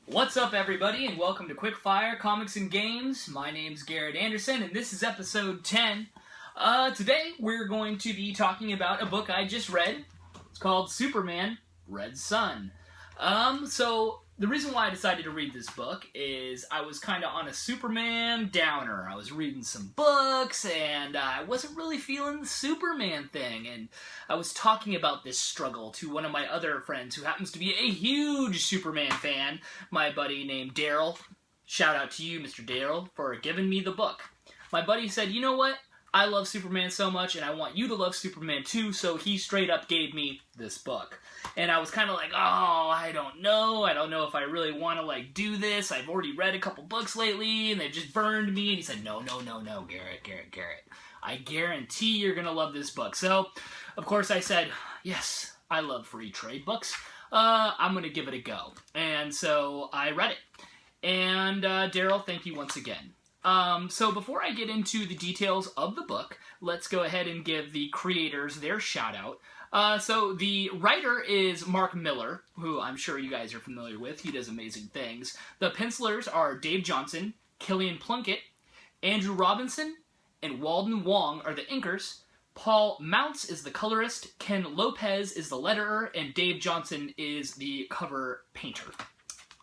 What's up, everybody, and welcome to Quickfire Comics and Games. My name's Garrett Anderson, and this is episode 10. Today, we're going to be talking about a book I just read. It's called Superman, Red Sun. So the reason why I decided to read this book is I was kind of on a Superman downer. I was reading some books, and I wasn't really feeling the Superman thing, and I was talking about this struggle to one of my other friends who happens to be a huge Superman fan, my buddy named Daryl. Shout out to you, Mr. Daryl, for giving me the book. My buddy said, you know what? I love Superman so much, and I want you to love Superman too, so he straight up gave me this book. And I was kind of like, oh, I don't know if I really want to, do this. I've already read a couple books lately, and they've just burned me. And he said, no, Garrett. I guarantee you're going to love this book. So, of course, I said, yes, I love free trade books. I'm going to give it a go. And so I read it. And, Daryl, thank you once again. So before I get into the details of the book, let's go ahead and give the creators their shout out. So the writer is Mark Millar, who I'm sure you guys are familiar with. He does amazing things. The pencilers are Dave Johnson, Killian Plunkett, Andrew Robinson, and Walden Wong are the inkers. Paul Mounts is the colorist, Ken Lopez is the letterer, and Dave Johnson is the cover painter.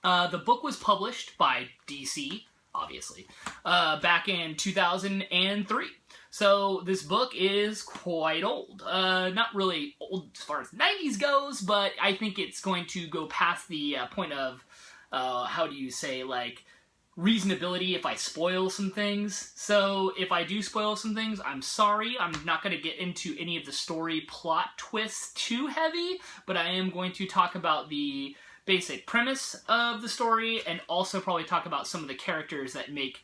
The book was published by DC, obviously, back in 2003. So this book is quite old. Not really old as far as 90s goes, but I think it's going to go past the point of, how do you say, reasonability if I spoil some things. So if I do spoil some things, I'm sorry. I'm not going to get into any of the story plot twists too heavy, but I am going to talk about the basic premise of the story, and also probably talk about some of the characters that make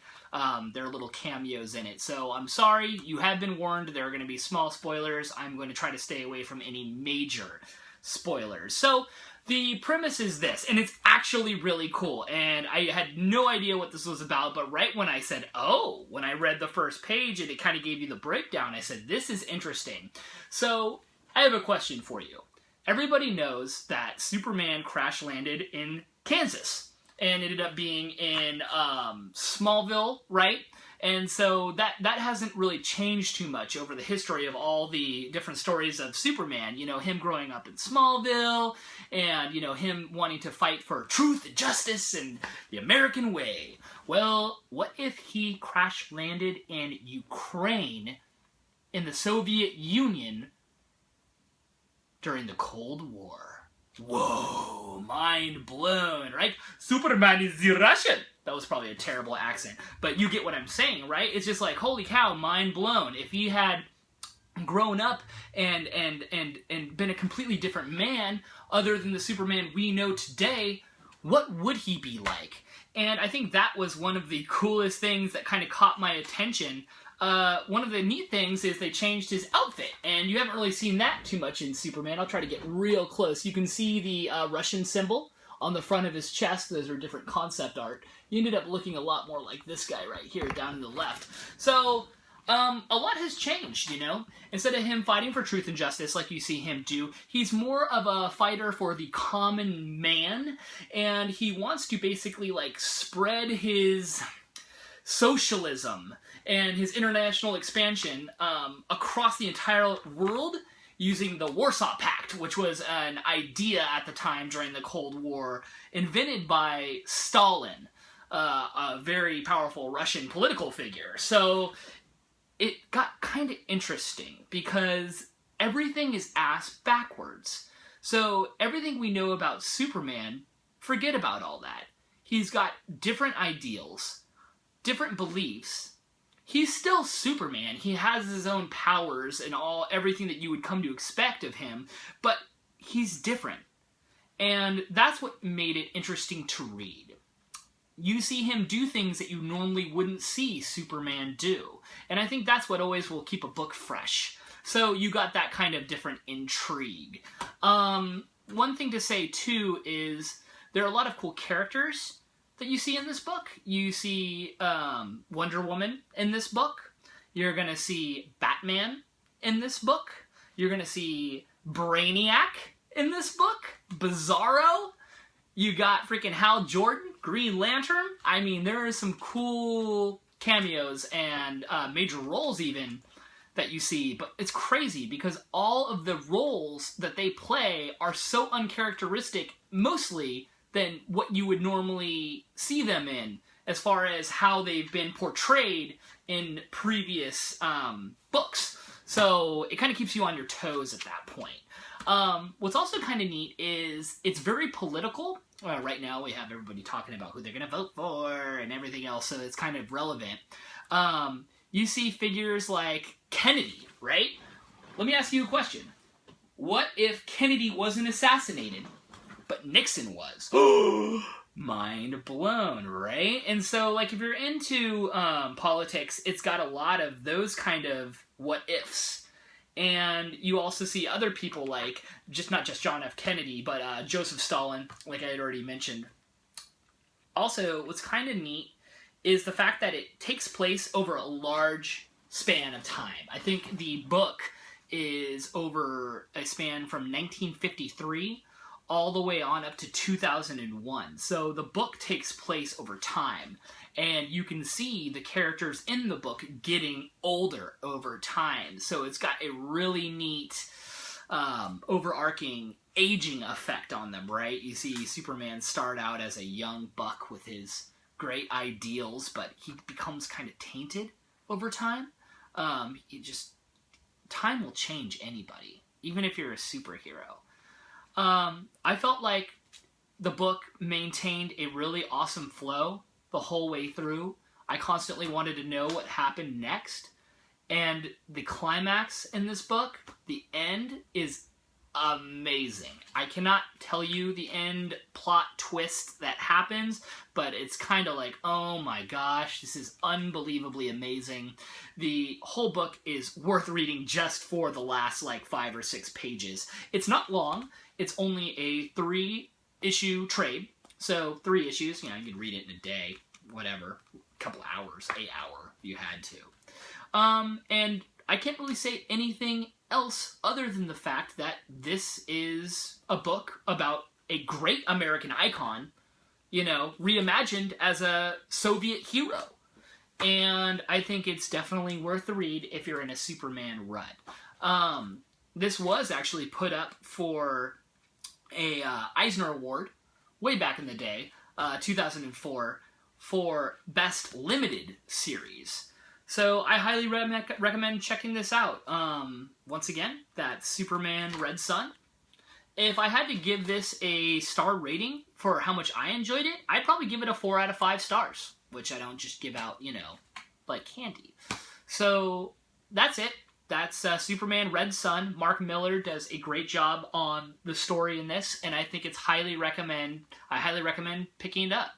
their little cameos in it. So I'm sorry, you have been warned, there are going to be small spoilers. I'm going to try to stay away from any major spoilers. So the premise is this, and it's actually really cool, and I had no idea what this was about, but right when I said, oh, when I read the first page and it kind of gave you the breakdown, I said, this is interesting. So I have a question for you. Everybody knows that Superman crash-landed in Kansas and ended up being in Smallville, right? And so that hasn't really changed too much over the history of all the different stories of Superman. You know, him growing up in Smallville, and, you know, him wanting to fight for truth and justice and the American way. Well, what if he crash-landed in Ukraine in the Soviet Union during the Cold War? Whoa, mind blown, right? Superman is the Russian. That was probably a terrible accent, but you get what I'm saying, right? It's just like, holy cow, mind blown. If he had grown up and been a completely different man other than the Superman we know today, what would he be like? And I think that was one of the coolest things that kind of caught my attention. One of the neat things is they changed his outfit, and you haven't really seen that too much in Superman. I'll try to get real close. You can see the Russian symbol on the front of his chest. Those are different concept art. He ended up looking a lot more like this guy right here down to the left. So, a lot has changed, you know? Instead of him fighting for truth and justice like you see him do, he's more of a fighter for the common man, and he wants to basically, spread his socialism and his international expansion across the entire world using the Warsaw Pact, which was an idea at the time during the Cold War invented by Stalin, a very powerful Russian political figure. So it got kind of interesting because everything is asked backwards. So everything we know about Superman, forget about all that. He's got different ideals, different beliefs. He's still Superman. He has his own powers and everything that you would come to expect of him, but he's different. And that's what made it interesting to read. You see him do things that you normally wouldn't see Superman do. And I think that's what always will keep a book fresh. So you got that kind of different intrigue. One thing to say, too, is there are a lot of cool characters that you see in this book. You see Wonder Woman in this book. You're going to see Batman in this book. You're going to see Brainiac in this book. Bizarro. You got freaking Hal Jordan Green Lantern, I mean, there are some cool cameos and major roles even that you see, but it's crazy because all of the roles that they play are so uncharacteristic, mostly, than what you would normally see them in, as far as how they've been portrayed in previous books. So it kind of keeps you on your toes at that point. What's also kind of neat is it's very political. Right now we have everybody talking about who they're going to vote for and everything else, so it's kind of relevant. You see figures like Kennedy, right? Let me ask you a question. What if Kennedy wasn't assassinated, but Nixon was? Mind blown, right? And so, like, if you're into politics, it's got a lot of those kind of what-ifs. And you also see other people like, not just John F. Kennedy, but Joseph Stalin, like I had already mentioned. Also, what's kind of neat is the fact that it takes place over a large span of time. I think the book is over a span from 1953 all the way on up to 2001. So the book takes place over time, and you can see the characters in the book getting older over time. So it's got a really neat overarching aging effect on them, right? You see Superman start out as a young buck with his great ideals, but he becomes kind of tainted over time. Time will change anybody, even if you're a superhero. I felt like the book maintained a really awesome flow the whole way through. I constantly wanted to know what happened next. And the climax in this book, the end, is amazing. I cannot tell you the end plot twist that happens, but it's kind of like, oh my gosh, this is unbelievably amazing. The whole book is worth reading just for the last, 5 or 6 pages. It's not long. It's only a 3-issue trade. So 3 issues, you could read it in a day, whatever, a couple hours, 8 hour, if you had to. And I can't really say anything else other than the fact that this is a book about a great American icon, reimagined as a Soviet hero. And I think it's definitely worth the read if you're in a Superman rut. This was actually put up for a Eisner Award way back in the day, 2004, for Best Limited Series. So I highly recommend checking this out. Once again, that's Superman Red Sun. If I had to give this a star rating for how much I enjoyed it, I'd probably give it a 4 out of 5 stars, which I don't just give out, like candy. So that's it. That's Superman Red Sun. Mark Millar does a great job on the story in this, and I think I highly recommend picking it up.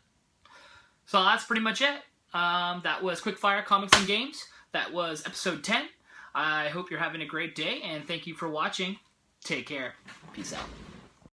So that's pretty much it. That was Quickfire Comics and Games. That was episode 10. I hope you're having a great day, and thank you for watching. Take care. Peace out.